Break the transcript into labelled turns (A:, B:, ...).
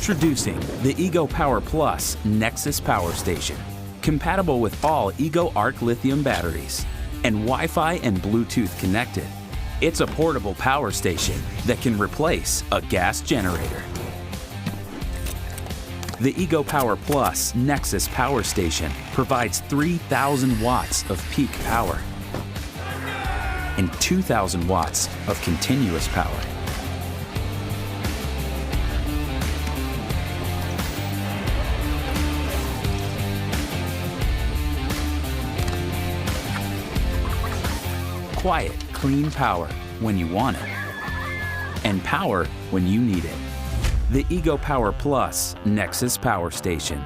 A: Introducing the Ego Power Plus Nexus Power Station. Compatible with all Ego Arc lithium batteries and Wi-Fi and Bluetooth connected. It's a portable power station that can replace a gas generator. The Ego Power Plus Nexus Power Station provides 3,000 watts of peak power and 2,000 watts of continuous power. Quiet, clean power when you want it, and power when you need it. The Ego Power Plus Nexus Power Station.